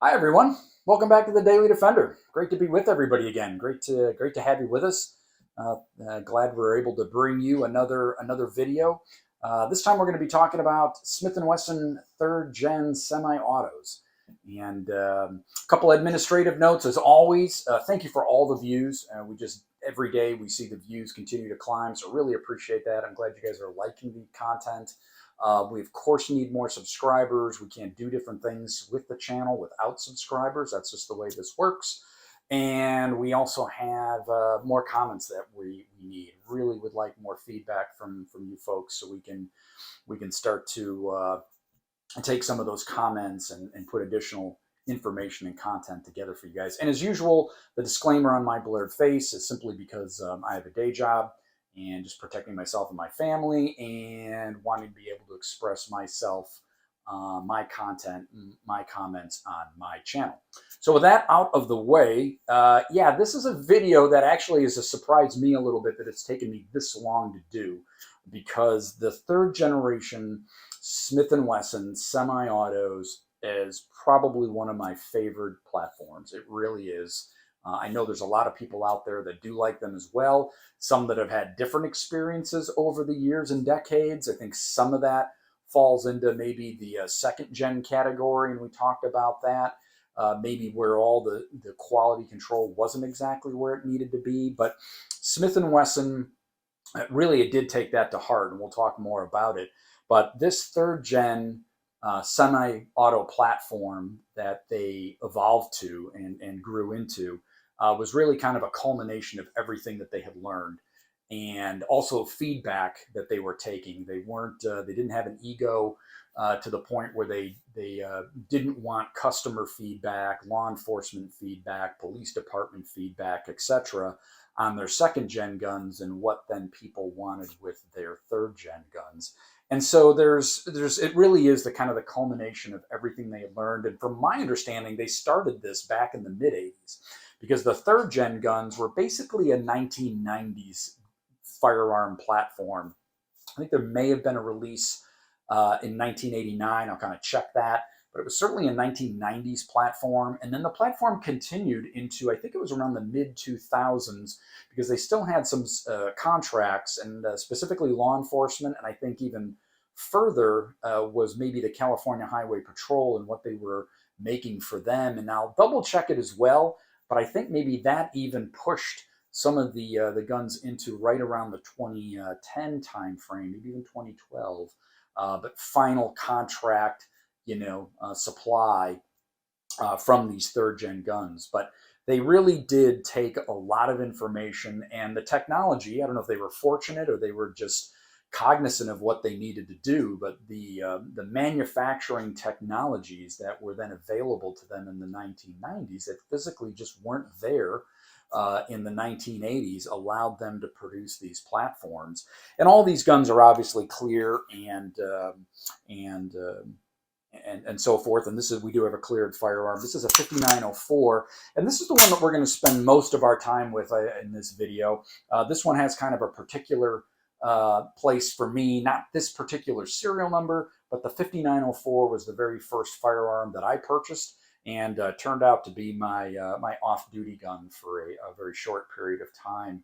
Hi everyone, welcome back to the Daily Defender. Great to be with everybody again. Great to have you with us. Glad we're able to bring you another video. This time we're going to be talking about Smith & Wesson third gen semi-autos. And a couple administrative notes as always. Thank you for all the views. Every day we see the views continue to climb, so really appreciate that. I'm glad you guys are liking the content. We, of course, need more subscribers. We can't do different things with the channel without subscribers. That's just the way this works. And we also have more comments that we need. Really would like more feedback from you folks so we can start to take some of those comments and put additional information and content together for you guys. And as usual, the disclaimer on my blurred face is simply because I have a day job and just protecting myself and my family and wanting to be able to express myself, my content, my comments on my channel. So with that out of the way, yeah, this is a video that actually has surprised me a little bit that it's taken me this long to do, because the third generation Smith & Wesson semi-autos is probably one of my favorite platforms. It really is. I know there's a lot of people out there that do like them as well. Some that have had different experiences over the years and decades. I think some of that falls into maybe the second gen category, and we talked about that. Maybe where all the quality control wasn't exactly where it needed to be. But Smith & Wesson, really, it did take that to heart, and we'll talk more about it. But this third gen semi-auto platform that they evolved to and grew into was really kind of a culmination of everything that they had learned, and also feedback that they were taking. They didn't have an ego to the point where they didn't want customer feedback, law enforcement feedback, police department feedback, etc., on their second gen guns and what then people wanted with their third gen guns. And so it really is the kind of the culmination of everything they had learned. And from my understanding, they started this back in the mid 80s, because the third gen guns were basically a 1990s firearm platform. I think there may have been a release in 1989. I'll kind of check that. But it was certainly a 1990s platform. And then the platform continued into, I think it was around the mid 2000s, because they still had some contracts, and specifically law enforcement. And I think even further was maybe the California Highway Patrol and what they were making for them. And I'll double check it as well. But I think maybe that even pushed some of the guns into right around the 2010 timeframe, maybe even 2012. But final contract, supply from these third gen guns. But they really did take a lot of information and the technology. I don't know if they were fortunate or they were just cognizant of what they needed to do, but the manufacturing technologies that were then available to them in the 1990s that physically just weren't there in the 1980s allowed them to produce these platforms. And all these guns are obviously clear and so forth. And we do have a cleared firearm. This is a 5904, and this is the one that we're going to spend most of our time with in this video. This one has kind of a particular place for me, not this particular serial number, but the 5904 was the very first firearm that I purchased, and turned out to be my off-duty gun for a very short period of time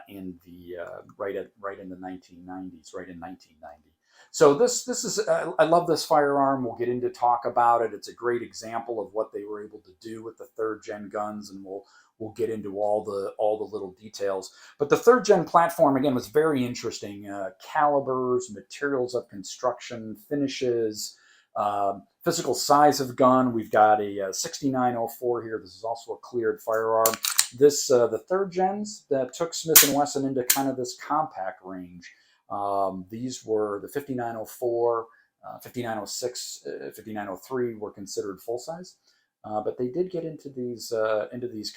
in the right in the 1990s, right in 1990. So this is I love this firearm. We'll get into talk about it. It's a great example of what they were able to do with the third gen guns, and we'll get into all the little details. But the third gen platform again was very interesting. Calibers, materials of construction, finishes, physical size of gun. We've got a 6904 here. This is also a cleared firearm. This the third gens that took Smith & Wesson into kind of this compact range. These were the 5904, 5906, 5903 were considered full size, but they did get into these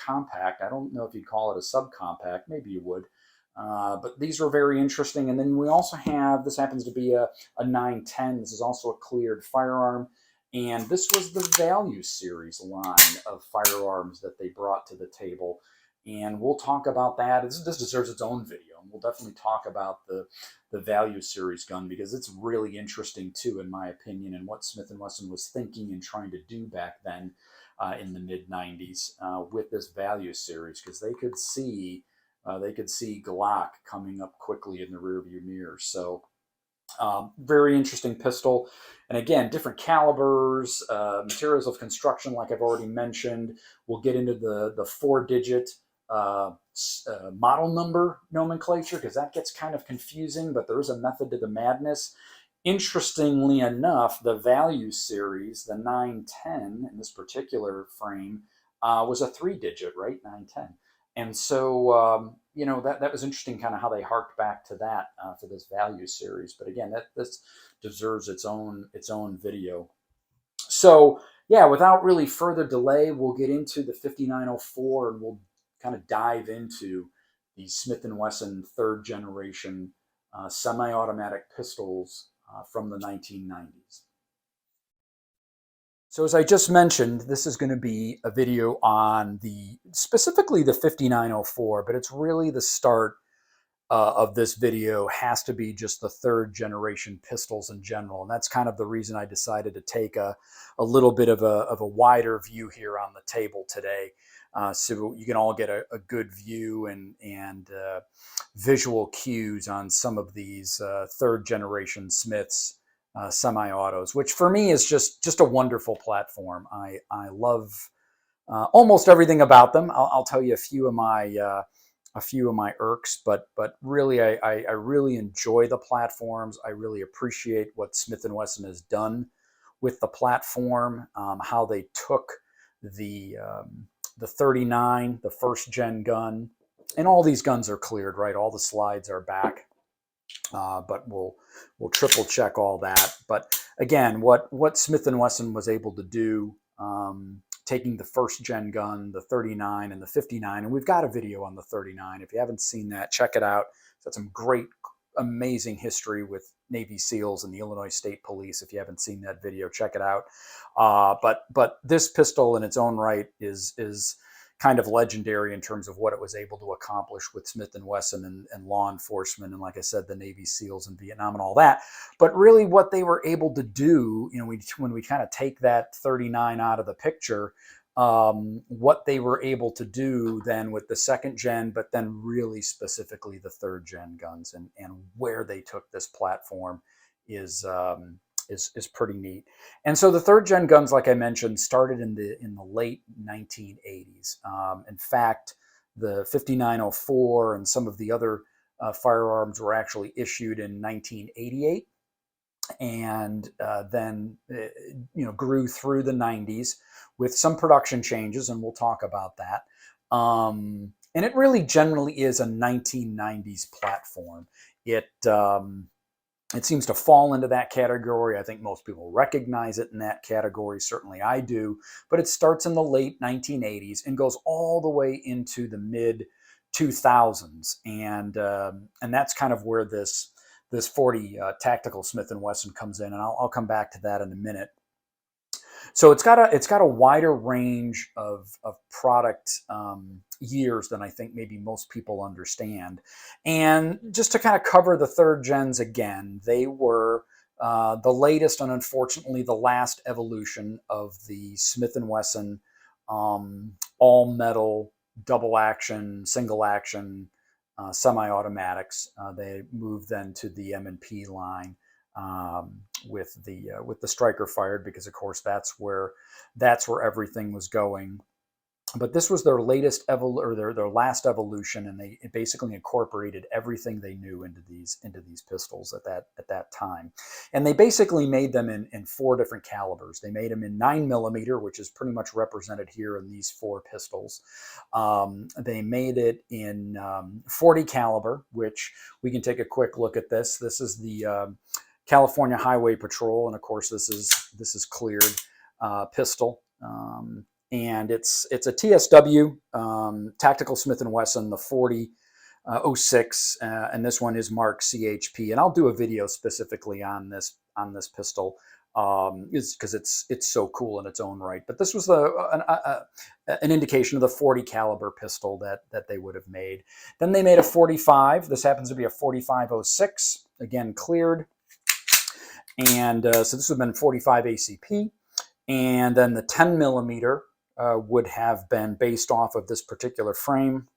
compact. I don't know if you'd call it a subcompact. Maybe you would. But these were very interesting. And then we also have, this happens to be a 910. This is also a cleared firearm. And this was the Value Series line of firearms that they brought to the table. and we'll talk about that. This deserves its own video, and we'll definitely talk about the value series gun because it's really interesting too, in my opinion, and what Smith and Wesson was thinking and trying to do back then in the mid '90s with this value series, because they could see Glock coming up quickly in the rearview mirror. So very interesting pistol. And again, different calibers, materials of construction, like I've already mentioned. We'll get into the 4-digit model number nomenclature because that gets kind of confusing, but there is a method to the madness. Interestingly enough, the value series, the 910 in this particular frame, was a 3-digit, right? 910. And so, that was interesting, kind of how they harked back to that for this value series. But again, this deserves its own video. So, yeah, without really further delay, we'll get into the 5904 and we'll kind of dive into the Smith & Wesson third generation semi-automatic pistols from the 1990s. So as I just mentioned, this is going to be a video on specifically the 5904, but it's really the start of this video has to be just the third generation pistols in general. And that's kind of the reason I decided to take a little bit of a wider view here on the table today. So you can all get a good view and visual cues on some of these third generation Smiths semi-autos, which for me is just a wonderful platform. I love almost everything about them. I'll tell you a few of my irks, but really I really enjoy the platforms. I really appreciate what Smith & Wesson has done with the platform, how they took the 39, the first gen gun, and all these guns are cleared, right? All the slides are back. But we'll triple check all that. But again, what Smith & Wesson was able to do, taking the first gen gun, the 39 and the 59, and we've got a video on the 39. If you haven't seen that, check it out. It's got some great, amazing history with Navy SEALs and the Illinois State Police. If you haven't seen that video, check it out. But this pistol in its own right is kind of legendary in terms of what it was able to accomplish with Smith & Wesson and law enforcement, and like I said, the Navy SEALs in Vietnam and all that. But really what they were able to do, when we kind of take that 39 out of the picture, what they were able to do then with the second gen, but then really specifically the third gen guns, and where they took this platform is pretty neat. And so the third gen guns, like I mentioned, started in the late 1980s. In fact, the 5904 and some of the other firearms were actually issued in 1988, and then grew through the 90s with some production changes, and we'll talk about that. And it really generally is a 1990s platform. It seems to fall into that category. I think most people recognize it in that category. Certainly I do. But it starts in the late 1980s and goes all the way into the mid 2000s. And that's kind of where this 40 tactical Smith & Wesson comes in. And I'll come back to that in a minute. So it's got a wider range of product years than I think maybe most people understand. And just to kind of cover the third gens again, they were the latest and unfortunately the last evolution of the Smith & Wesson all metal, double action, single action semi-automatics. They moved then to the M&P line. With the striker fired, because of course that's where everything was going. But this was their latest their last evolution, and they basically incorporated everything they knew into these pistols at that time. And they basically made them in 4 different calibers. They made them in 9mm, which is pretty much represented here in these 4 pistols. They made it in 40 caliber, which we can take a quick look at this. This is the California Highway Patrol, and of course this is cleared pistol, and it's a TSW Tactical Smith & Wesson, the 40-06, and this one is marked CHP, and I'll do a video specifically on this pistol is because it's so cool in its own right. But this was an indication of the 40 caliber pistol that they would have made. Then they made a 45. This happens to be a 4506, again cleared, and so this would have been 45 ACP. And then the 10 millimeter would have been based off of this particular frame.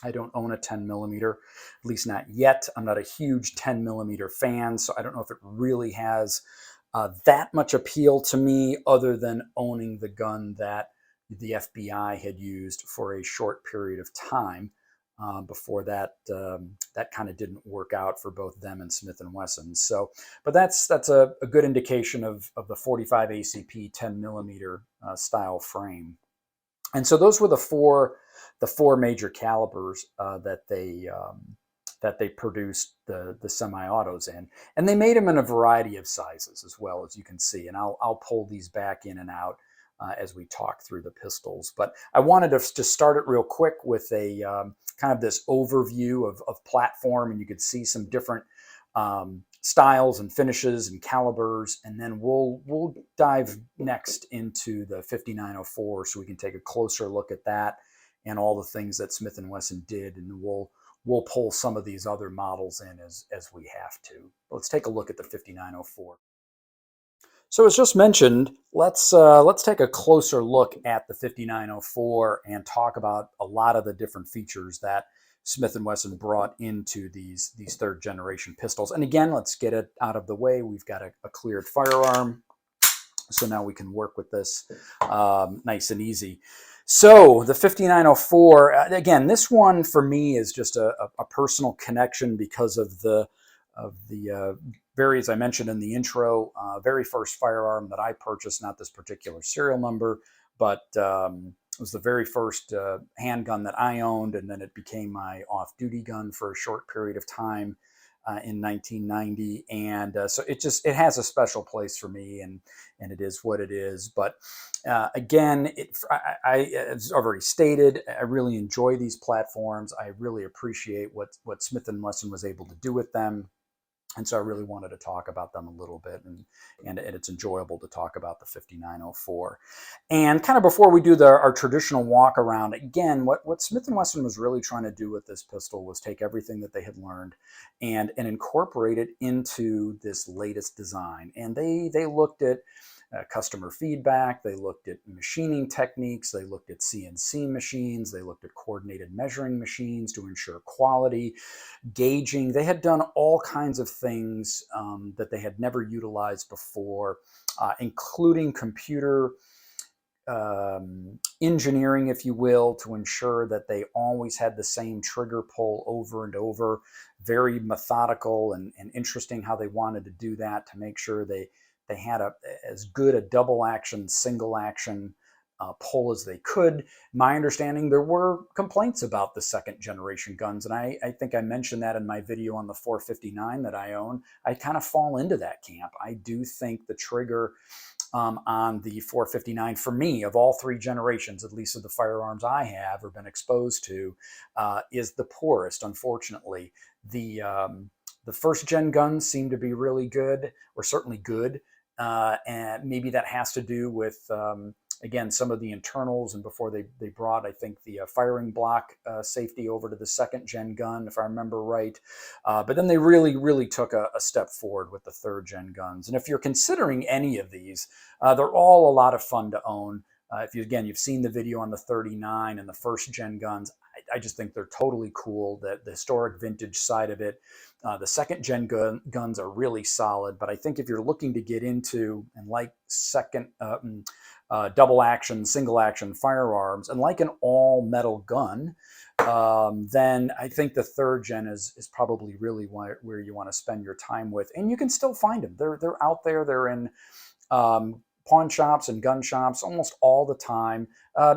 I don't own a 10 millimeter, at least not yet. I'm not a huge 10 millimeter fan, so I don't know if it really has that much appeal to me, other than owning the gun that the FBI had used for a short period of time before that that kind of didn't work out for both them and Smith and Wesson. So, but that's a good indication of the 45 ACP 10 millimeter style frame. And so those were the four major calibers that they produced the semi-autos in, and they made them in a variety of sizes as well, as you can see. And I'll pull these back in and out as we talk through the pistols. But I wanted to just start it real quick with a kind of this overview of platform, and you could see some different styles and finishes and calibers, and then we'll dive next into the 5904, so we can take a closer look at that and all the things that Smith and Wesson did, and we'll pull some of these other models in as we have to. Let's take a look at the 5904. So as just mentioned, let's take a closer look at the 5904 and talk about a lot of the different features that Smith & Wesson brought into these third generation pistols. And again, let's get it out of the way. We've got a cleared firearm, so now we can work with this nice and easy. So the 5904, again, this one for me is just a personal connection because of the very, as I mentioned in the intro, very first firearm that I purchased, not this particular serial number, but it was the very first handgun that I owned, and then it became my off-duty gun for a short period of time in 1990. And so it has a special place for me, and it is what it is. But again, as already stated, I really enjoy these platforms. I really appreciate what Smith & Wesson was able to do with them. And so I really wanted to talk about them a little bit, and it's enjoyable to talk about the 5904. And kind of before we do our traditional walk around, again, what Smith & Wesson was really trying to do with this pistol was take everything that they had learned and incorporate it into this latest design. And they looked at customer feedback, they looked at machining techniques, they looked at CNC machines, they looked at coordinated measuring machines to ensure quality, gauging. They had done all kinds of things that they had never utilized before, including computer engineering, if you will, to ensure that they always had the same trigger pull over and over. Very methodical and interesting how they wanted to do that to make sure they had as good a double action, single action pull as they could. My understanding, there were complaints about the second generation guns, and I think I mentioned that in my video on the 459 that I own. I kind of fall into that camp. I do think the trigger on the 459, for me, of all three generations, at least of the firearms I have or been exposed to, is the poorest, unfortunately. The first gen guns seem to be really good, or certainly good, and maybe that has to do with again, some of the internals, and before they brought, I think, the firing block safety over to the second gen gun, if I remember right. But then they really took a step forward with the third gen guns. And if you're considering any of these, they're all a lot of fun to own. If you've seen the video on the 39 and the first gen guns, I just think they're totally cool. The historic vintage side of it. The second gen guns are really solid, but I think if you're looking to get into and like second double action, single action firearms, and like an all metal gun, then I think the third gen is probably really where you want to spend your time with. And you can still find them. They're out there. They're in pawn shops and gun shops almost all the time.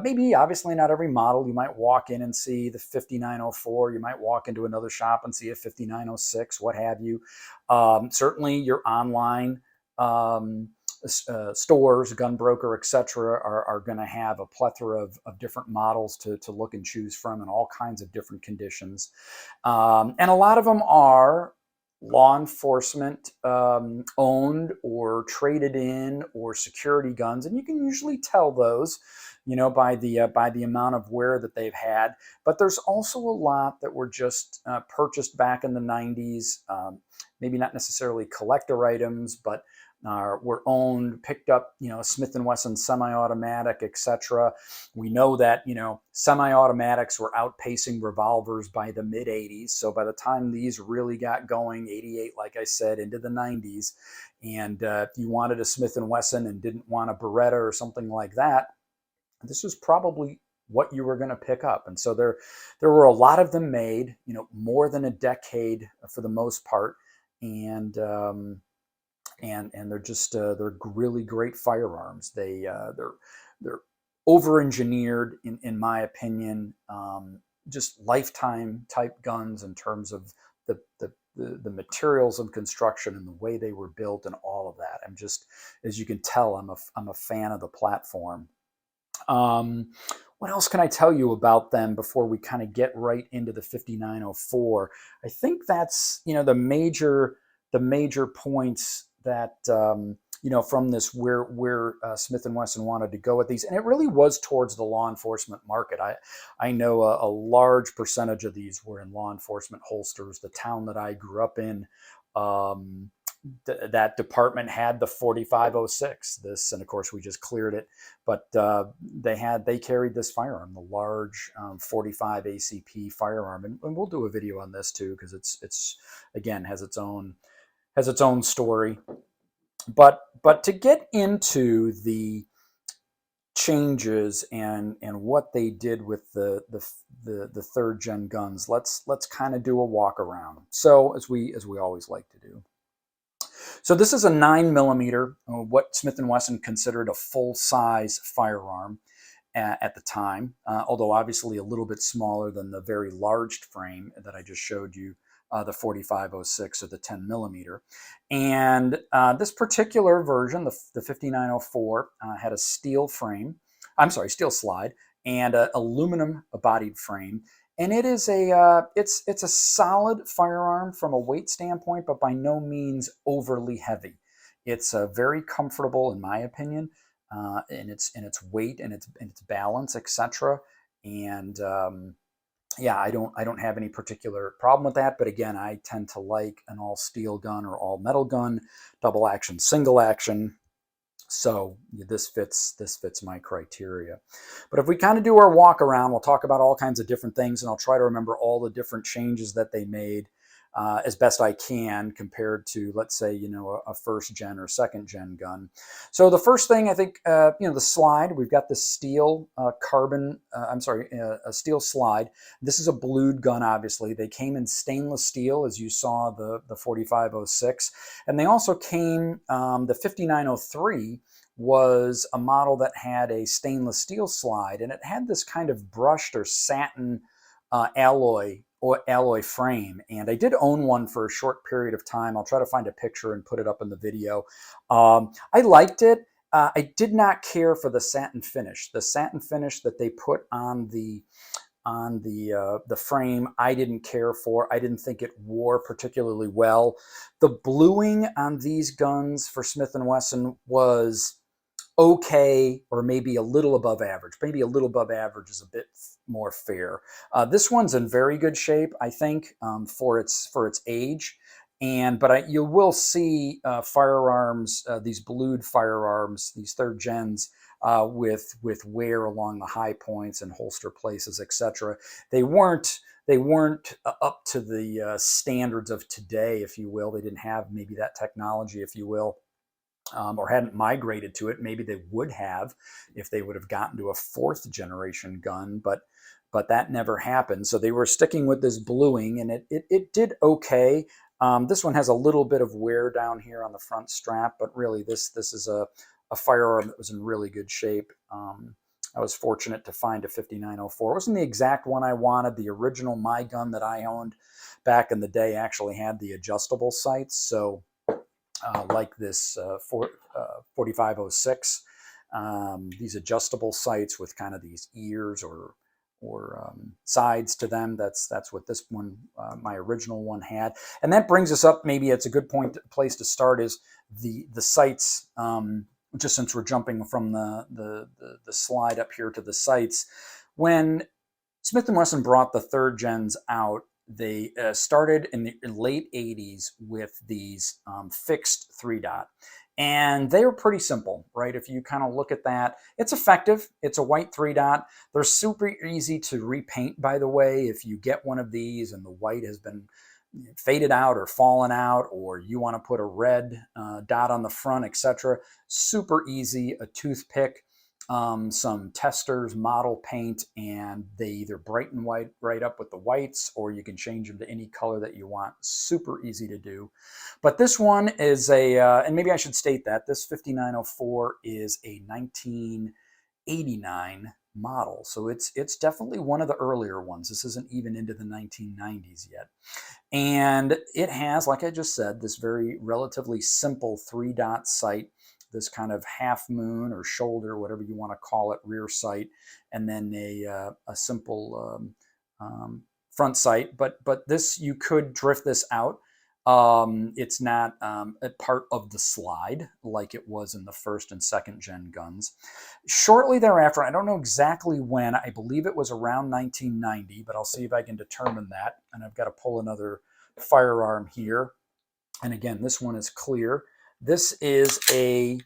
Maybe obviously not every model. You might walk in and see the 5904. You might walk into another shop and see a 5906, what have you. Certainly your online stores, gun broker, etc., are going to have a plethora of different models to look and choose from in all kinds of different conditions. And a lot of them are law enforcement owned or traded in or security guns, and you can usually tell those, by the amount of wear that they've had. But there's also a lot that were just purchased back in the 90s, maybe not necessarily collector items, but were owned, picked up, Smith & Wesson semi-automatic, etc. We know that, semi-automatics were outpacing revolvers by the mid 80s. So by the time these really got going, 88, like I said, into the 90s, and if you wanted a Smith & Wesson and didn't want a Beretta or something like that, this was probably what you were going to pick up. And so there were a lot of them made, more than a decade for the most part. And they're just they're really great firearms. They're over-engineered in my opinion, just lifetime type guns in terms of the materials of construction and the way they were built and all of that. I'm just, as you can tell, I'm a fan of the platform. What else can I tell you about them before we kind of get right into the 5904? I think that's, the major points that, from this where Smith & Wesson wanted to go with these. And it really was towards the law enforcement market. I know a large percentage of these were in law enforcement holsters. The town that I grew up in, that department had the 4506, this, and of course we just cleared it, but they carried this firearm, the large 45 ACP firearm, and we'll do a video on this too, because it's again has its own story. But to get into the changes and what they did with the third gen guns, let's kind of do a walk around. So as we always like to do. So this is a 9mm, what Smith & Wesson considered a full-size firearm at the time, although obviously a little bit smaller than the very large frame that I just showed you, the 4506 or the 10mm. And this particular version, the 5904, had a steel slide, and an aluminum bodied frame. And it is it's a solid firearm from a weight standpoint, but by no means overly heavy. It's very comfortable, in my opinion, in its weight and its balance, etc. And yeah, I don't have any particular problem with that. But again, I tend to like an all steel gun or all metal gun, double action, single action. So this fits my criteria. But if we kind of do our walk around, we'll talk about all kinds of different things, and I'll try to remember all the different changes that they made as best I can compared to, let's say, a first gen or second gen gun. So the first thing, I think, the slide, we've got the steel a steel slide. This is a blued gun, obviously. They came in stainless steel, as you saw the 4506. And they also came, the 5903 was a model that had a stainless steel slide, and it had this kind of brushed or satin alloy frame. And I did own one for a short period of time. I'll try to find a picture and put it up in the video. I liked it. I did not care for the satin finish. The satin finish that they put on the frame, I didn't care for. I didn't think it wore particularly well. The bluing on these guns for Smith & Wesson was okay, or maybe a little above average. Maybe a little above average is a bit more fair. This one's in very good shape, I think, for its age. But you will see firearms, these blued firearms, these third gens, with wear along the high points and holster places, etc. They weren't up to the standards of today, if you will. They didn't have maybe that technology, if you will. Or hadn't migrated to it. Maybe they would have if they would have gotten to a fourth generation gun, but that never happened. So they were sticking with this bluing, and it did okay. This one has a little bit of wear down here on the front strap, but really this is a firearm that was in really good shape. I was fortunate to find a 5904. It wasn't the exact one I wanted. The original My Gun that I owned back in the day actually had the adjustable sights, so like this 4506, these adjustable sights with kind of these ears or sides to them. That's what this one, my original one, had. And that brings us up. Maybe it's a good place to start is the sights. Just since we're jumping from the slide up here to the sights, when Smith & Wesson brought the third gens out, they started in the late 80s with these fixed 3-dot. And they were pretty simple, right? If you kind of look at that, it's effective. It's a white 3-dot. They're super easy to repaint, by the way. If you get one of these and the white has been faded out or fallen out, or you want to put a red dot on the front, etc., super easy. A toothpick, some testers, model paint, and they either brighten white right up with the whites, or you can change them to any color that you want. Super easy to do. But this one is and maybe I should state that this 5904 is a 1989 model, so it's definitely one of the earlier ones. This isn't even into the 1990s yet. And it has, like I just said, this very relatively simple 3-dot sight, this kind of half moon or shoulder, whatever you want to call it, rear sight, and then a simple front sight. But this, you could drift this out. It's not a part of the slide like it was in the first and second gen guns. Shortly thereafter, I don't know exactly when, I believe it was around 1990, but I'll see if I can determine that. And I've got to pull another firearm here. And again, this one is clear. This is a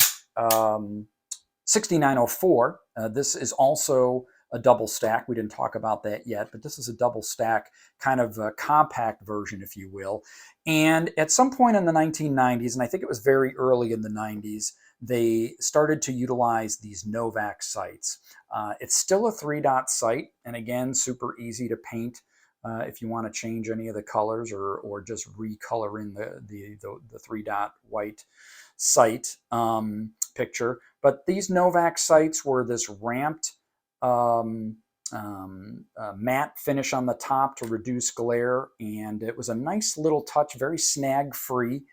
6904. This is also a double stack. We didn't talk about that yet, but this is a double stack, kind of a compact version, if you will. And at some point in the 1990s, and I think it was very early in the 90s, they started to utilize these Novak sights. It's still a 3-dot sight, and again, super easy to paint if you want to change any of the colors or just recolor in the 3-dot white sight picture. But these Novak sights were this ramped matte finish on the top to reduce glare, and it was a nice little touch, very snag free.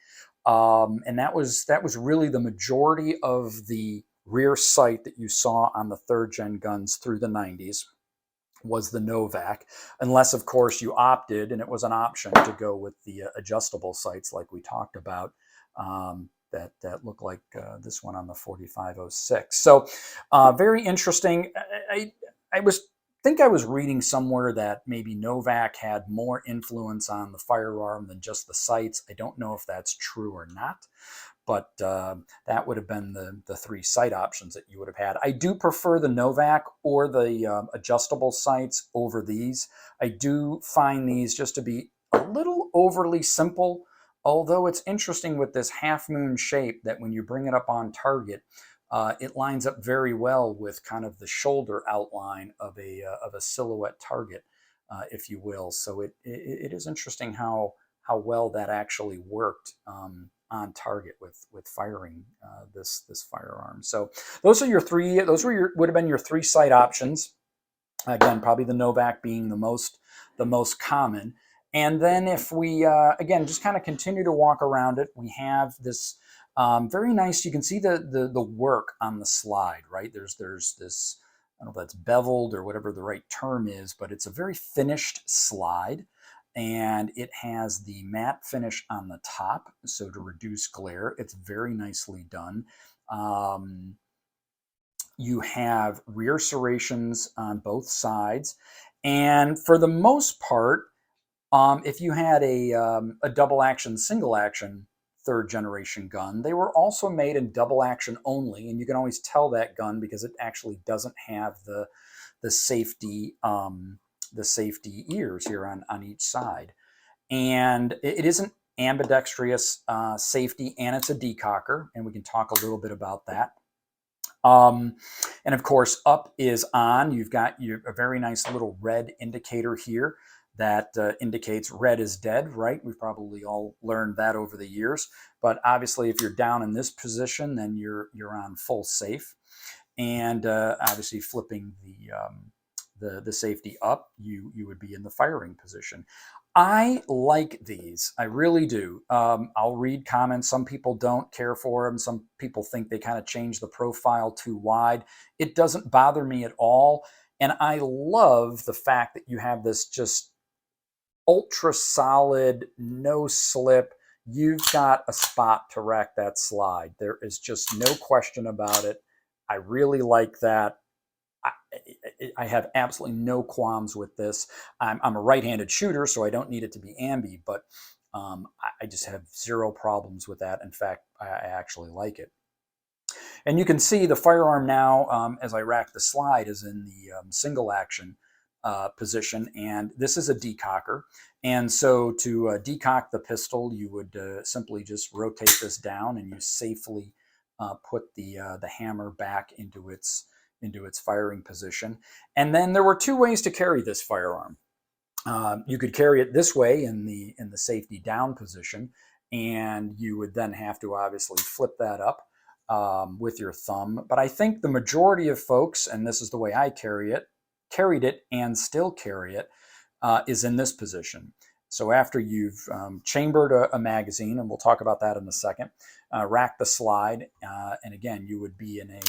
And that was really the majority of the rear sight that you saw on the third gen guns through the 90s was the Novak, unless of course you opted, and it was an option, to go with the adjustable sights like we talked about, that look like this one on the 4506. So very interesting. I think I was reading somewhere that maybe Novak had more influence on the firearm than just the sights. I don't know if that's true or not, but that would have been the 3 sight options that you would have had. I do prefer the Novak or the adjustable sights over these. I do find these just to be a little overly simple, although it's interesting with this half moon shape that when you bring it up on target, it lines up very well with kind of the shoulder outline of a silhouette target, if you will. So it is interesting how well that actually worked on target with firing this firearm. So those are your 3. Those would have been your 3 sight options. Again, probably the Novak being the most common. And then if we again just kind of continue to walk around it, we have this very nice. You can see the work on the slide, right? There's this, I don't know if that's beveled or whatever the right term is, but it's a very finished slide. And it has the matte finish on the top, so to reduce glare. It's very nicely done. You have rear serrations on both sides. And for the most part, if you had a double action, single action third generation gun, they were also made in double action only. And you can always tell that gun because it actually doesn't have the safety ears here on each side. And it isn't ambidextrous safety, and it's a decocker, and we can talk a little bit about that. And of course, up is on. You've got a very nice little red indicator here that indicates red is dead, right? We've probably all learned that over the years. But obviously, if you're down in this position, then you're on full safe. And obviously, flipping the safety up, you would be in the firing position. I like these. I really do. I'll read comments. Some people don't care for them. Some people think they kind of change the profile too wide. It doesn't bother me at all. And I love the fact that you have this just ultra solid, no slip. You've got a spot to rack that slide. There is just no question about it. I really like that. I, I have absolutely no qualms with this. I'm a right-handed shooter, so I don't need it to be ambi, but I just have zero problems with that. In fact, I actually like it. And you can see the firearm now, as I rack the slide, is in the single action position, and this is a decocker. And so to decock the pistol, you would simply just rotate this down, and you safely put the hammer back into its firing position. And then there were two ways to carry this firearm. You could carry it this way in the safety down position, and you would then have to obviously flip that up with your thumb. But I think the majority of folks, and this is the way I carried it and still carry it, is in this position. So after you've chambered a magazine, and we'll talk about that in a second, rack the slide, and again, you would be in a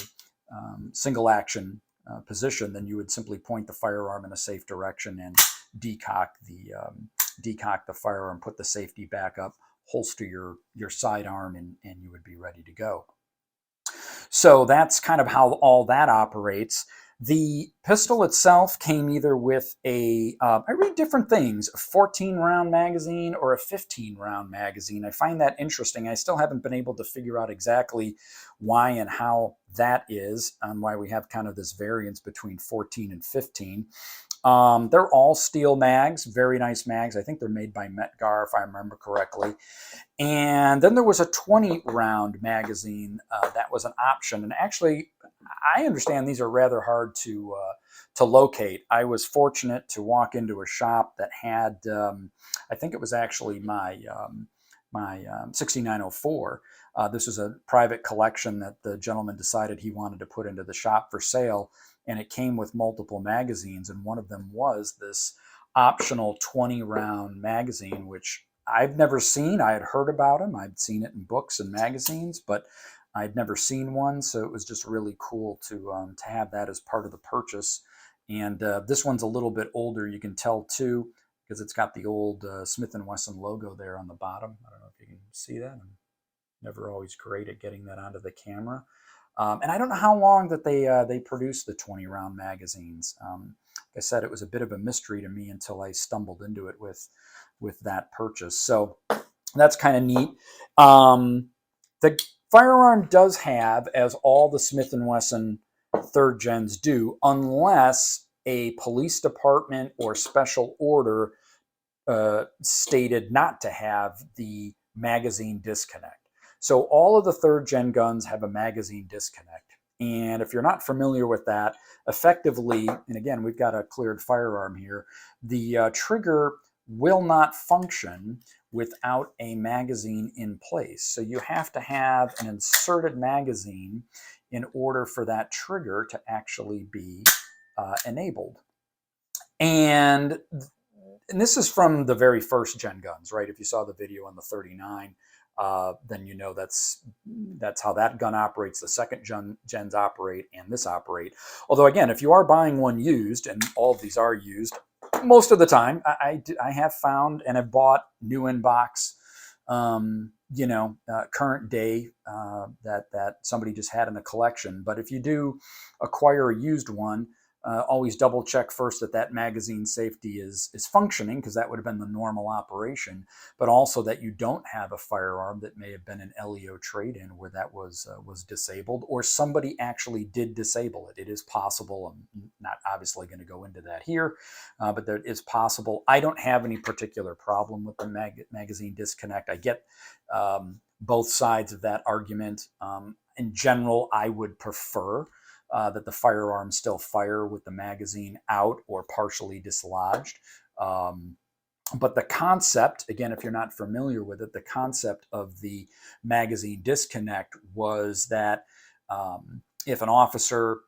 single action position, then you would simply point the firearm in a safe direction and decock the firearm, put the safety back up, holster your sidearm, and you would be ready to go. So that's kind of how all that operates. The pistol itself came either with I read different things, a 14-round magazine or a 15-round magazine. I find that interesting. I still haven't been able to figure out exactly why and how that is, why we have kind of this variance between 14 and 15. They're all steel mags, very nice mags. I think they're made by Metgar, if I remember correctly. And then there was a 20-round magazine that was an option. And actually, I understand these are rather hard to locate. I was fortunate to walk into a shop that had, I think it was actually my 6904. This was a private collection that the gentleman decided he wanted to put into the shop for sale, and it came with multiple magazines, and one of them was this optional 20-round magazine, which I've never seen. I had heard about them. I'd seen it in books and magazines, but I'd never seen one, so it was just really cool to have that as part of the purchase. And this one's a little bit older. You can tell too, because it's got the old Smith & Wesson logo there on the bottom. I don't know if you can see that. I'm never always great at getting that onto the camera. And I don't know how long that they produced the 20-round magazines. Like I said, it was a bit of a mystery to me until I stumbled into it with that purchase. So that's kind of neat. The firearm does have, as all the Smith & Wesson third gens do, unless a police department or special order stated not to have the magazine disconnect. So all of the third gen guns have a magazine disconnect. And if you're not familiar with that, effectively, and again, we've got a cleared firearm here, the trigger will not function without a magazine in place. So you have to have an inserted magazine in order for that trigger to actually be enabled. And this is from the very first gen guns, right? If you saw the video on the 39, then you know that's how that gun operates. The second gens operate, and this operate. Although again, if you are buying one used, and all of these are used, most of the time, I have found and have bought new in box, current day that somebody just had in a collection. But if you do acquire a used one, always double check first that magazine safety is functioning, because that would have been the normal operation, but also that you don't have a firearm that may have been an LEO trade-in where that was disabled, or somebody actually did disable it. It is possible. I'm not obviously going to go into that here, but that is possible. I don't have any particular problem with the magazine disconnect. I get both sides of that argument. In general, I would prefer that the firearm still fire with the magazine out or partially dislodged. But the concept, again, if you're not familiar with it, the concept of the magazine disconnect was that if an officer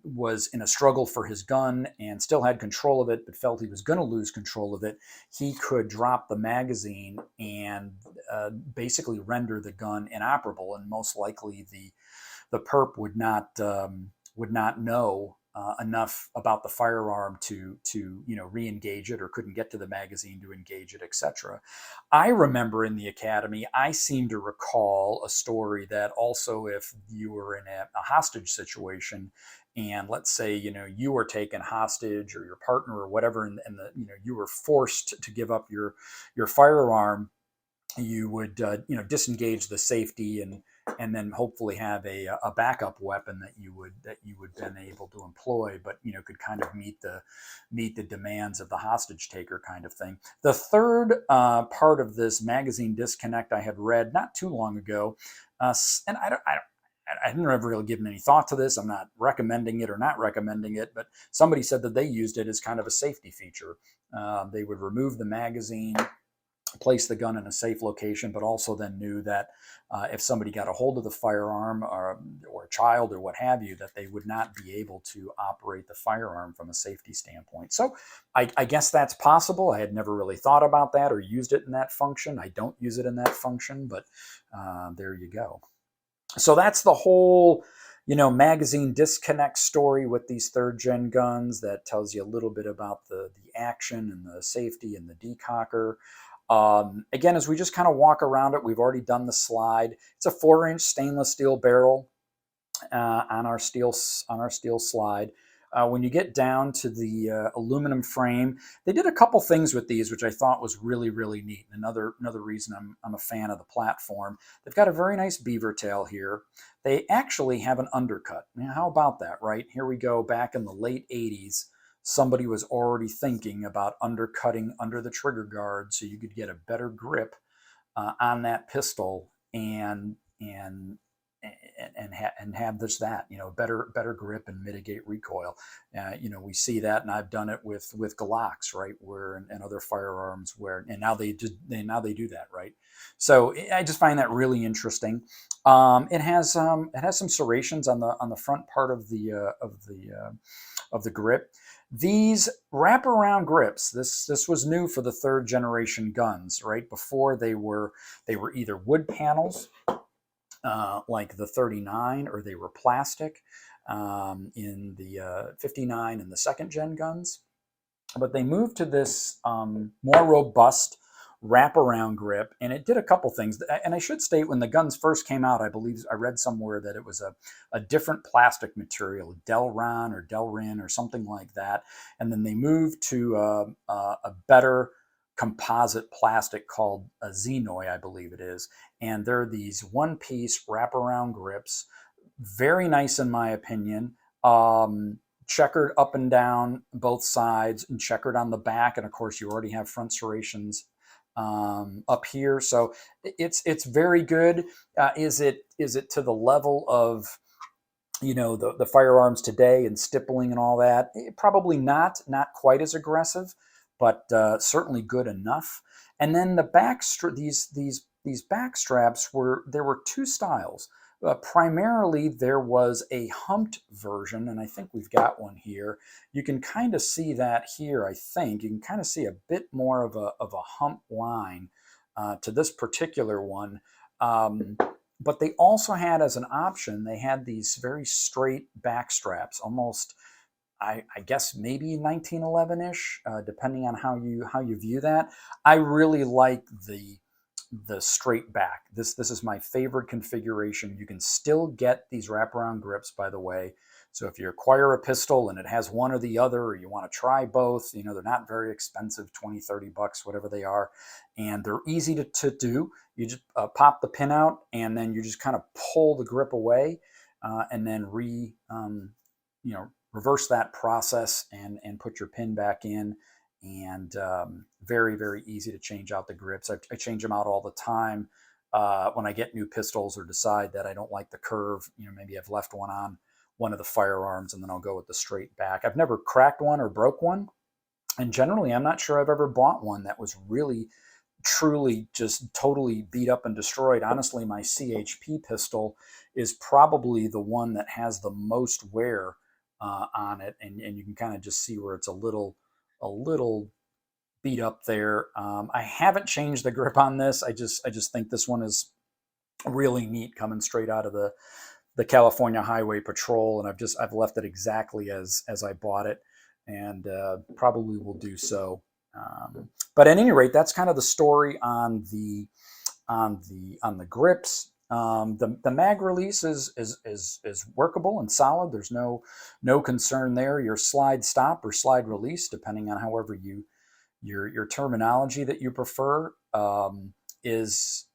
was in a struggle for his gun and still had control of it, but felt he was going to lose control of it, he could drop the magazine and basically render the gun inoperable, and most likely the perp would not know enough about the firearm to re-engage it, or couldn't get to the magazine to engage it, etc. I remember in the academy, I seem to recall a story that also, if you were in a hostage situation, and let's say you were taken hostage, or your partner or whatever, and you were forced to give up your firearm, you would disengage the safety, and then hopefully have a backup weapon that you would then able to employ, but could kind of meet the demands of the hostage taker kind of thing. The third part of this magazine disconnect I had read not too long ago, and I didn't ever really given any thought to this. I'm not recommending it or not recommending it, but somebody said that they used it as kind of a safety feature. They would remove the magazine, place the gun in a safe location, but also then knew that if somebody got a hold of the firearm, or a child or what have you, that they would not be able to operate the firearm from a safety standpoint. So I guess that's possible. I had never really thought about that or used it in that function. I don't use it in that function, but there you go. So that's the whole magazine disconnect story with these third gen guns. That tells you a little bit about the action and the safety and the decocker. Again, as we just kind of walk around it, we've already done the slide. It's a 4-inch stainless steel barrel on our steel slide. When you get down to the aluminum frame, they did a couple things with these, which I thought was really, really neat. Another reason I'm a fan of the platform. They've got a very nice beaver tail here. They actually have an undercut. Now, how about that, right? Here we go, back in the late 80s. Somebody was already thinking about undercutting under the trigger guard so you could get a better grip on that pistol, and have that better grip and mitigate recoil. We see that, and I've done it with Glocks, right, where and other firearms where, and now they do that, right. So I just find that really interesting. It has some serrations on the front part of the grip. These wraparound grips, this was new for the third generation guns, right? Before they were either wood panels, like the 39, or they were plastic in the 59 and the second gen guns. But they moved to this more robust wraparound grip, and it did a couple things. And I should state, when the guns first came out, I believe I read somewhere that it was a different plastic material, Delron or Delrin or something like that. And then they moved to a better composite plastic called a Xenoy, I believe it is. And they're these one-piece wraparound grips, very nice in my opinion. Checkered up and down both sides, and checkered on the back, and of course you already have front serrations up here, so it's very good. Is it to the level of the firearms today and stippling and all that? Probably not quite as aggressive, but certainly good enough. And then the back these back straps there were two styles. Primarily, there was a humped version, and I think we've got one here. You can kind of see that here, I think. You can kind of see a bit more of a hump line to this particular one. But they also had, as an option, they had these very straight back straps, almost, I guess, maybe 1911-ish, depending on how you view that. I really like the straight back. This is my favorite configuration. You can still get these wraparound grips, by the way. So if you acquire a pistol and it has one or the other, or you want to try both, they're not very expensive, 20, 30 bucks, whatever they are. And they're easy to do. You just pop the pin out, and then you just kind of pull the grip away, and then reverse that process and put your pin back in. And very, very easy to change out the grips. I change them out all the time when I get new pistols, or decide that I don't like the curve. Maybe I've left one on one of the firearms, and then I'll go with the straight back. I've never cracked one or broke one, and generally I'm not sure I've ever bought one that was really, truly, just totally beat up and destroyed. Honestly, my CHP pistol is probably the one that has the most wear on it, and you can kind of just see where it's a little beat up there. I haven't changed the grip on this. I just think this one is really neat, coming straight out of the the California Highway Patrol, and I've left it exactly as I bought it, and probably will do so. But at any rate, that's kind of the story on the grips. The mag release is workable and solid. There's no concern there. Your slide stop or slide release, depending on however your terminology that you prefer, is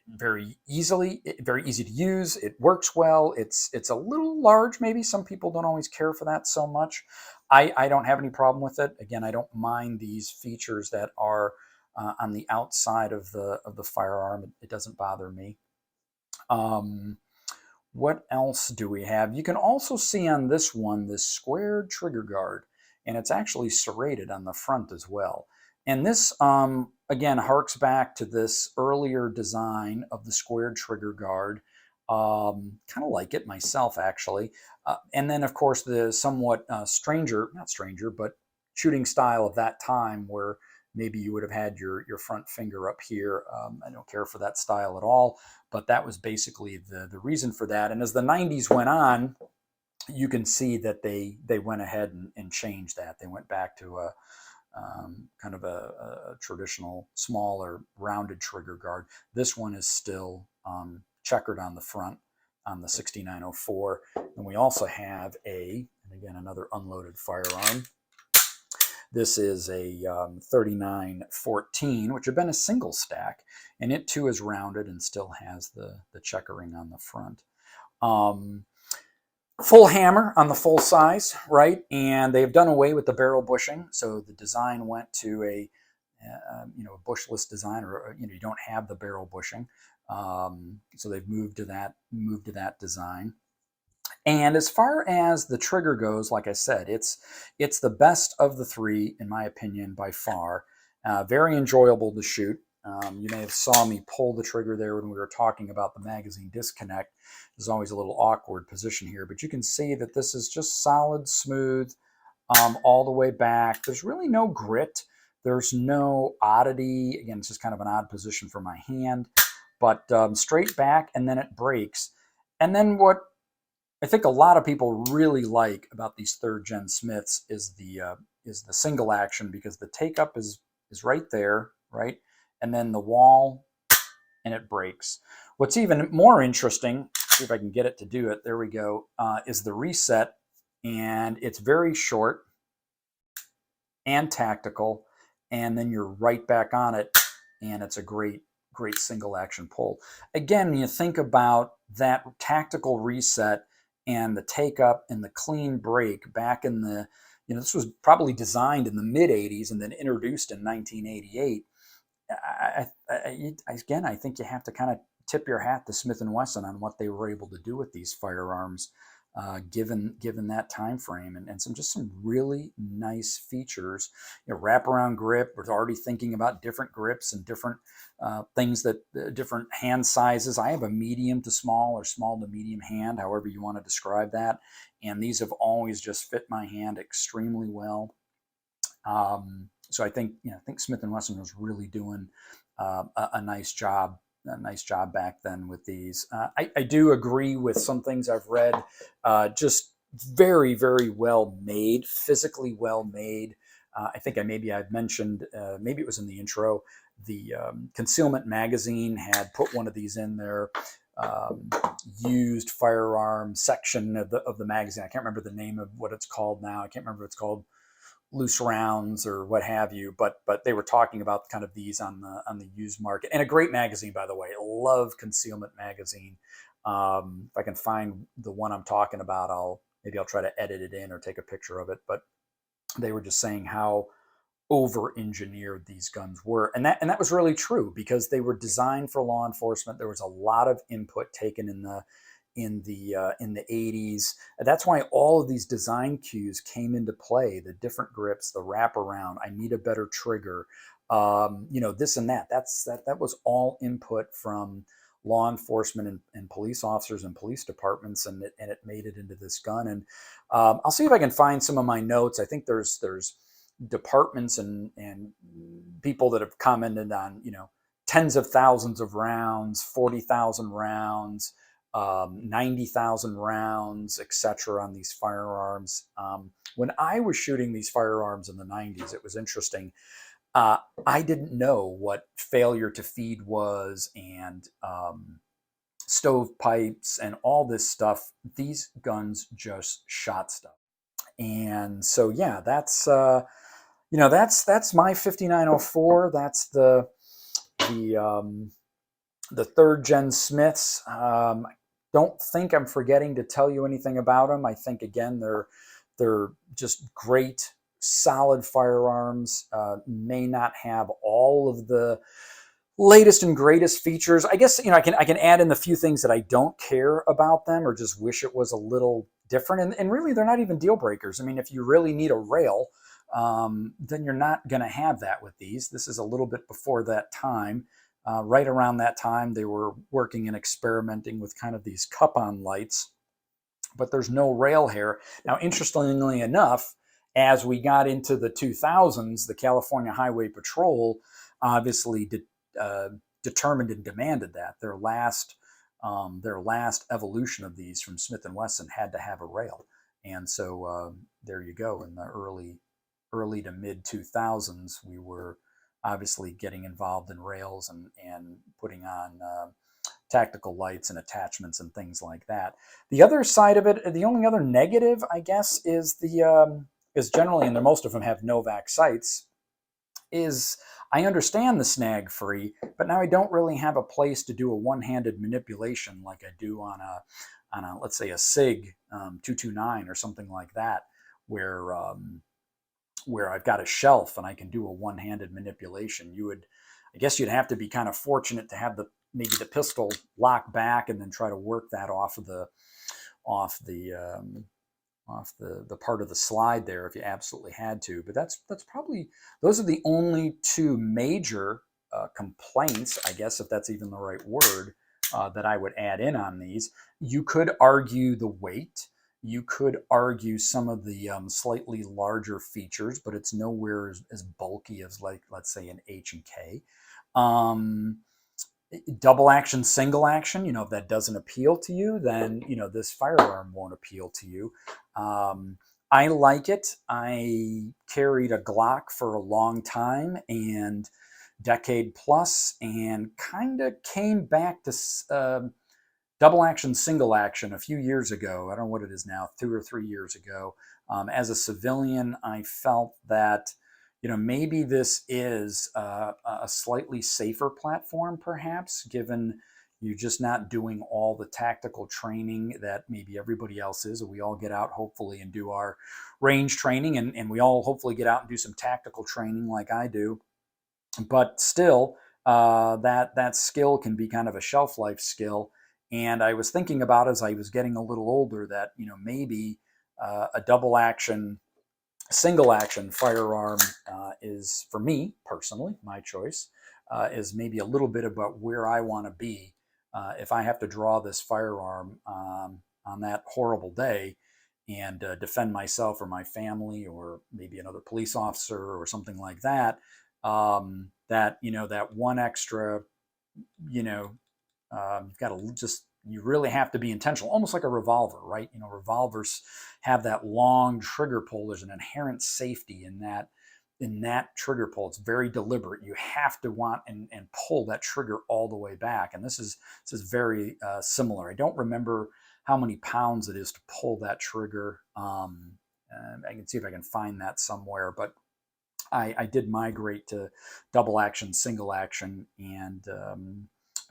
very easy to use. It works well. It's a little large, maybe. Some people don't always care for that so much. I don't have any problem with it. Again, I don't mind these features that are on the outside of the firearm. It doesn't bother me. What else do we have? You can also see on this one this squared trigger guard, and it's actually serrated on the front as well. And this, again, harks back to this earlier design of the squared trigger guard. Kind of like it myself, actually. And then, of course, the somewhat not stranger, but shooting style of that time, where maybe you would have had your front finger up here. I don't care for that style at all, but that was basically the reason for that. And as the 90s went on, you can see that they went ahead and changed that. They went back to a kind of a traditional, smaller, rounded trigger guard. This one is still checkered on the front on the 6904. And we also have and again, another unloaded firearm. This is a 3914, which had been a single stack, and it too is rounded and still has the checkering on the front. Full hammer on the full size, right? And they've done away with the barrel bushing, so the design went to a bushless design, or you don't have the barrel bushing. So they've moved to that design. And as far as the trigger goes, like I said, it's the best of the three, in my opinion, by far. Very enjoyable to shoot. You may have saw me pull the trigger there when we were talking about the magazine disconnect. There's always a little awkward position here, but you can see that this is just solid, smooth, all the way back. There's really no grit. There's no oddity. Again, it's just kind of an odd position for my hand, but straight back, and then it breaks. And then what I think a lot of people really like about these third-gen Smiths is the single action, because the take-up is right there, right? And then the wall, and it breaks. What's even more interesting, see if I can get it to do it, there we go, is the reset. And it's very short and tactical, and then you're right back on it, and it's a great single action pull. Again, when you think about that tactical reset and the take up and the clean break back in the, this was probably designed in the mid 80s and then introduced in 1988. I think you have to kind of tip your hat to Smith & Wesson on what they were able to do with these firearms, given that time frame, and some really nice features. Wraparound grip. We're already thinking about different grips and different things, that different hand sizes. I have a medium to small or small to medium hand, however you want to describe that, and these have always just fit my hand extremely well. So I think Smith & Wesson was really doing a nice job back then with these. I do agree with some things I've read. Just very, very well made, physically well made. I think I've mentioned, maybe it was in the intro, the Concealment Magazine had put one of these in their used firearm section of the magazine. I can't remember the name of what it's called now. I can't remember what it's called, loose rounds or what have you, but they were talking about kind of these on the used market. And a great magazine, by the way. I love Concealment Magazine. If I can find the one I'm talking about, I'll try to edit it in or take a picture of it. But they were just saying how over-engineered these guns were, and that was really true, because they were designed for law enforcement. There was a lot of input taken in the 80s. That's why all of these design cues came into play: the different grips, the wraparound. I need a better trigger. This and that. That was all input from law enforcement and police officers and police departments, and it made it into this gun. And I'll see if I can find some of my notes. I think there's departments and people that have commented on tens of thousands of rounds, 40,000 rounds. 90,000 rounds, etc. on these firearms. When I was shooting these firearms in the 90s, it was interesting. I didn't know what failure to feed was, and stovepipes and all this stuff. These guns just shot stuff. And so, yeah, that's my 5904. That's the the third gen Smiths. I don't think I'm forgetting to tell you anything about them. I think again they're just great, solid firearms. May not have all of the latest and greatest features. I guess I can add in the few things that I don't care about them or just wish it was a little different. And really, they're not even deal breakers. I mean, if you really need a rail, then you're not going to have that with these. This is a little bit before that time. Right around that time, they were working and experimenting with kind of these cup-on lights, but there's no rail here. Now, interestingly enough, as we got into the 2000s, the California Highway Patrol obviously determined and demanded that their last evolution of these from Smith and Wesson had to have a rail, and so there you go. In the early to mid 2000s, we were obviously getting involved in rails and putting on tactical lights and attachments and things like that. The other side of it, the only other negative, I guess, is is generally, and most of them have Novak sights, is I understand the snag free, but now I don't really have a place to do a one-handed manipulation like I do on a let's say a SIG 229 or something like that, where I've got a shelf and I can do a one-handed manipulation. I guess you'd have to be kind of fortunate to have maybe the pistol lock back and then try to work that off the part of the slide there if you absolutely had to. But that's probably, those are the only two major complaints, I guess, if that's even the right word, that I would add in on these. You could argue the weight. You could argue some of the slightly larger features, but it's nowhere as bulky as, like, let's say, an H&K. Double action, single action, if that doesn't appeal to you, then, this firearm won't appeal to you. I like it. I carried a Glock for a long time and decade plus, and kind of came back to double action, single action a few years ago. I don't know what it is now, 2 or 3 years ago. As a civilian, I felt that, maybe this is a slightly safer platform, perhaps, given you're just not doing all the tactical training that maybe everybody else is. We all get out, hopefully, and do our range training, and we all hopefully get out and do some tactical training like I do. But still, that skill can be kind of a shelf life skill. And I was thinking about, as I was getting a little older, that maybe a double action, single action firearm is, for me personally, my choice, is maybe a little bit about where I want to be if I have to draw this firearm on that horrible day and defend myself or my family or maybe another police officer or something like that. That one extra, you've got to you really have to be intentional, almost like a revolver, right? Revolvers have that long trigger pull. There's an inherent safety in that trigger pull. It's very deliberate. You have to want and pull that trigger all the way back. And this is very similar. I don't remember how many pounds it is to pull that trigger. I can see if I can find that somewhere, but I did migrate to double action, single action, and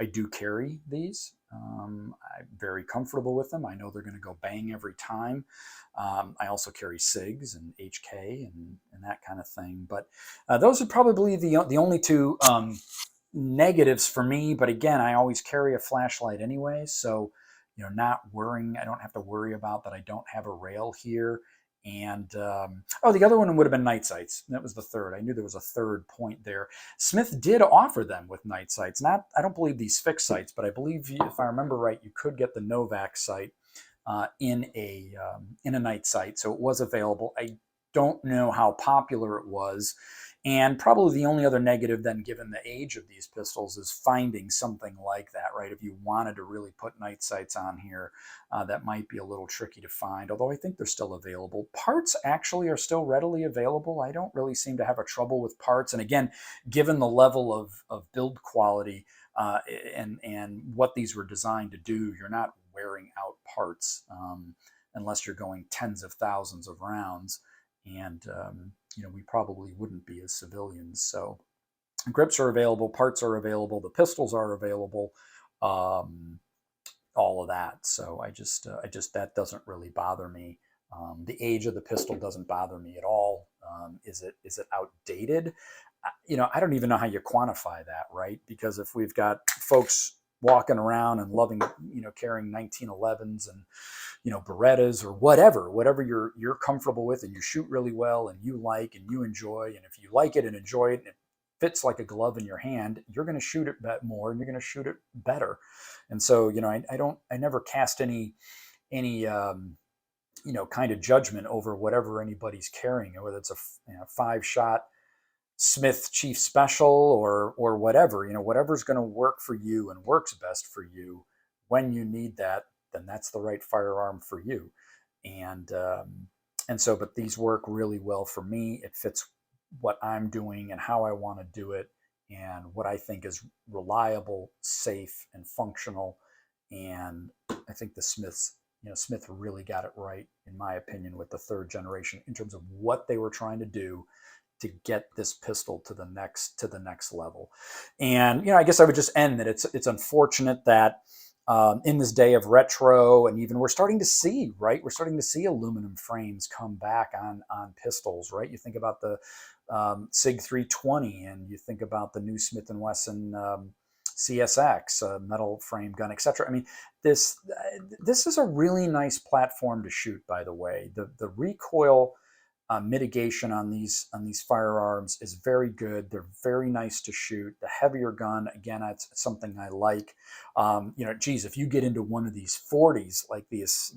I do carry these. I'm very comfortable with them. I know they're going to go bang every time. I also carry SIGs and HK and that kind of thing. But those are probably the only two negatives for me. But again, I always carry a flashlight anyway, so not worrying. I don't have to worry about that. I don't have a rail here. And the other one would have been night sights. That was the third. I knew there was a third point there. Smith did offer them with night sights. I don't believe these fixed sights, but I believe, if I remember right, you could get the Novak sight in a night sight. So it was available. I don't know how popular it was. And probably the only other negative then, given the age of these pistols, is finding something like that, right? If you wanted to really put night sights on here, that might be a little tricky to find, although I think they're still available. Parts actually are still readily available. I don't really seem to have a trouble with parts. And again, given the level of build quality and what these were designed to do, you're not wearing out parts unless you're going tens of thousands of rounds. And we probably wouldn't be as civilians. So grips are available, parts are available, the pistols are available, all of that. So I just that doesn't really bother me. The age of the pistol doesn't bother me at all. Is it outdated? I don't even know how you quantify that, right? Because if we've got folks walking around and loving, carrying 1911s and Berettas or whatever you're comfortable with, and you shoot really well and you like and you enjoy, and if you like it and enjoy it and it fits like a glove in your hand, you're going to shoot it more and you're going to shoot it better. And so I never cast any kind of judgment over whatever anybody's carrying, whether it's a 5-shot Smith Chief Special or whatever, whatever's going to work for you and works best for you when you need that, then that's the right firearm for you. And so, but these work really well for me. It fits what I'm doing and how I want to do it, and what I think is reliable, safe, and functional. And I think the Smith really got it right, in my opinion, with the 3rd generation in terms of what they were trying to do to get this pistol to the next level. And I guess I would just end that it's unfortunate that in this day of retro, and even we're starting to see aluminum frames come back on pistols, right? You think about the Sig 320, and you think about the new Smith & Wesson CSX, metal frame gun, etc. I mean, this is a really nice platform to shoot, by the way. The recoil mitigation on these firearms is very good. They're very nice to shoot. The heavier gun, again, it's something I like. Geez, if you get into one of these 40s, like this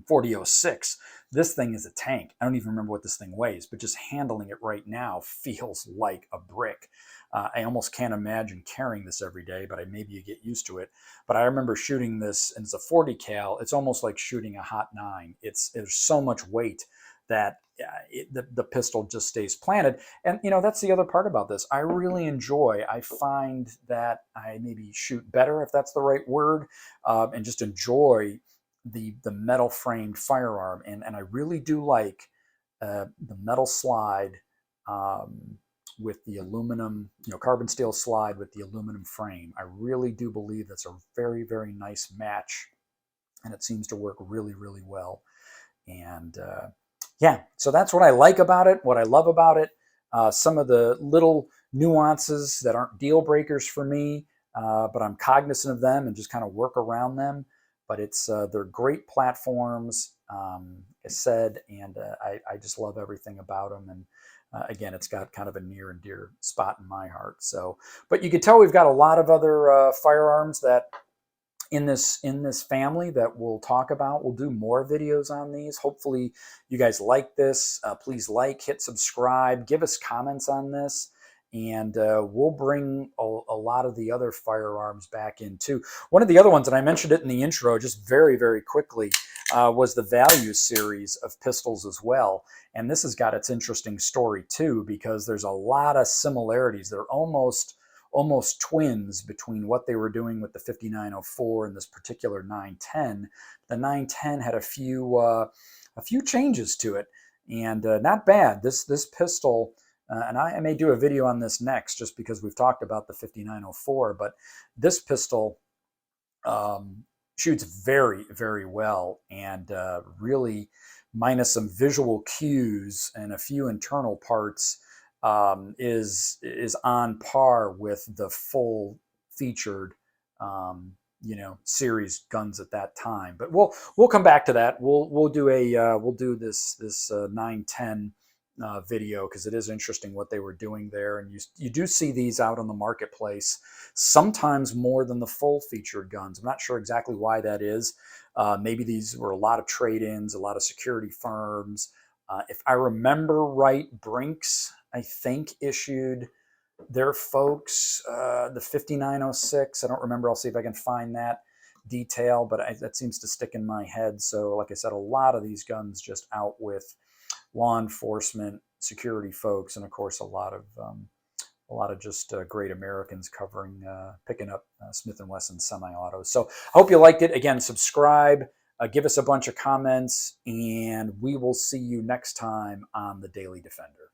4006, this thing is a tank. I don't even remember what this thing weighs, but just handling it right now feels like a brick. I almost can't imagine carrying this every day, but maybe you get used to it. But I remember shooting this, and it's a 40 cal. It's almost like shooting a hot 9. There's so much weight that the pistol just stays planted. And that's the other part about this. I really enjoy. I find that I maybe shoot better, if that's the right word, and just enjoy the metal framed firearm. And I really do like the metal slide with the aluminum, carbon steel slide with the aluminum frame. I really do believe that's a very, very nice match, and it seems to work really, really well. And yeah, so that's what I like about it, what I love about it. Some of the little nuances that aren't deal breakers for me, but I'm cognizant of them and just kind of work around them. But they're great platforms, as said, and I just love everything about them. And again, it's got kind of a near and dear spot in my heart. So, but you can tell we've got a lot of other firearms that in this family that we'll talk about. We'll do more videos on these. Hopefully you guys like this. Please hit subscribe, give us comments on this, and we'll bring a lot of the other firearms back in too. One of the other ones, and I mentioned it in the intro just very, very quickly, was the Value series of pistols as well. And this has got its interesting story too, because there's a lot of similarities. They're almost twins between what they were doing with the 5904 and this particular 910. The 910 had a few changes to it, and not bad. This pistol, and I may do a video on this next, just because we've talked about the 5904, but this pistol shoots very, very well, and really, minus some visual cues and a few internal parts, is on par with the full featured series guns at that time. But we'll come back to that. We'll do this 910 video, because it is interesting what they were doing there, and you do see these out on the marketplace sometimes more than the full featured guns. I'm not sure exactly why that is. Maybe these were a lot of trade-ins, a lot of security firms. If I remember right, Brinks I think, issued their folks the 5906. I don't remember. I'll see if I can find that detail, but that seems to stick in my head. So like I said, a lot of these guns just out with law enforcement, security folks, and of course a lot of just great Americans covering, picking up Smith & Wesson semi-autos. So I hope you liked it. Again, subscribe, give us a bunch of comments, and we will see you next time on the Daily Defender.